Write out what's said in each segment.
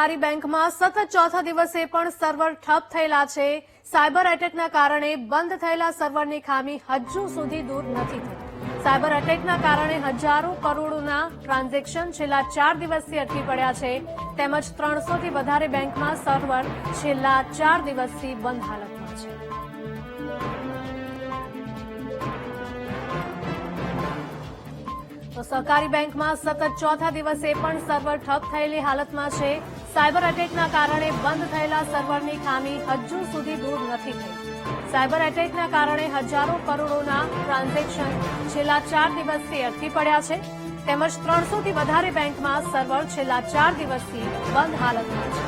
સહકારી બેંકમાં સતત ચોથા દિવસે પણ સર્વર ઠપ થયેલા છે। સાયબર એટેકના કારણે બંધ થયેલા સર્વરની ખામી હજુ સુધી દૂર નથી થઈ। સાયબર એટેકના કારણે હજારો કરોડોના ટ્રાન્ઝેક્શન છેલ્લા 4 દિવસથી અટકી પડ્યા છે, તેમજ 300થી વધારે બેંકમાં સર્વર છેલ્લા 4 દિવસથી બંધ હાલતમાં છે। તો સહકારી બેંકમાં સતત ચોથા દિવસે પણ સર્વર ઠપ થયેલી હાલતમાં છે। સાયબર એટેકના કારણે બંધ થયેલા સર્વરની ખામી હજુ સુધી દૂર નથી થઈ। સાયબર એટેકના કારણે હજારો કરોડોના ટ્રાન્ઝેક્શન છેલ્લા 4 દિવસથી અટકી પડ્યા છે, તેમજ 300થી વધારે બેંકમાં સર્વર છેલ્લા 4 દિવસથી બંધ હાલતમાં છે।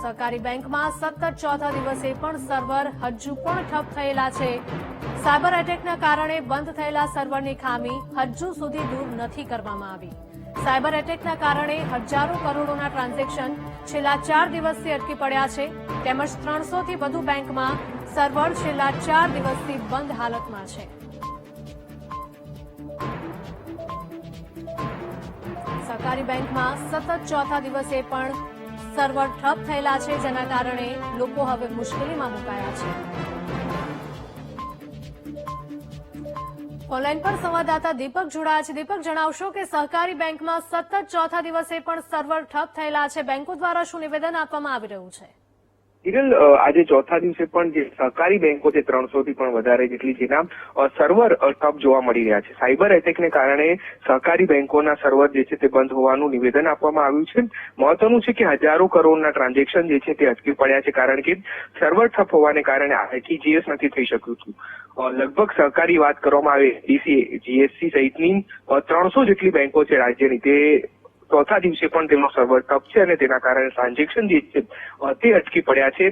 સહકારી બેંકમાં સતત ચોથા દિવસે પણ સર્વર હજુ પણ ઠપ થયેલા છે। સાયબર એટેકના કારણે બંધ થયેલા સર્વરની ખામી હજુ સુધી દૂર નથી કરવામાં આવી। સાયબર એટેકના કારણે હજારો કરોડોના ટ્રાન્ઝેક્શન છેલ્લા 4 દિવસથી અટકી પડ્યા છે, તેમજ 300થી વધુ બેંકમાં સર્વર છેલ્લા 4 દિવસથી બંધ હાલતમાં છે। સહકારી બેંકમાં સતત ચોથા દિવસે પણ સર્વર ઠપ થયેલા છે, જેના કારણે લોકો હવે મુશ્કેલીમાં મુકાયા છે। ઓનલાઈન પર સંવાદદાતા દીપક જોડાયા છે। દીપક, જણાવશો કે સહકારી બેંકમાં સતત ચોથા દિવસે પણ સર્વર ઠપ થયેલા છે, બેંકો દ્વારા શું નિવેદન આપવામાં આવી રહ્યું છે? હિરલ, આજે ચોથા દિવસે પણ જે સહકારી બેંકો છે 300થી પણ વધારે જેટલી જેના સર્વર ઠપ જોવા મળી રહ્યા છે। સાયબર એટેકને કારણે સહકારી બેંકોના સર્વર જે છે તે બંધ હોવાનું નિવેદન આપવામાં આવ્યું છે। મહત્વનું છે કે હજારો કરોડના ટ્રાન્ઝેક્શન જે છે તે અટકી પડ્યા છે, કારણ કે સર્વર ઠપ હોવાને કારણે આરટીજીએસ નથી થઈ શક્યું હતું। લગભગ સહકારી વાત કરવામાં આવે ડીસી, જીએસસી સહિતની 300 જેટલી બેંકો છે રાજ્યની, તે ચોથા દિવસે પણ તેમનો સર્વર ઠપ છે અને તેના કારણે ટ્રાન્ઝેક્શન જે છે તે અટકી પડ્યા છે।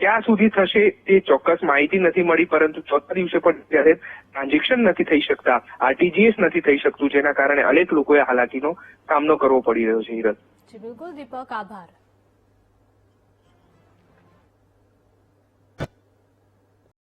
ક્યાં સુધી થશે તે ચોક્કસ માહિતી નથી મળી, પરંતુ ચોથા દિવસે પણ ત્યારે ટ્રાન્ઝેક્શન નથી થઈ શકતા, આરટીજીએસ નથી થઈ શકતું, જેના કારણે અનેક લોકોએ હાલાકીનો સામનો કરવો પડી રહ્યો છે। હિરલ, જી બિલકુલ દીપક, આભાર।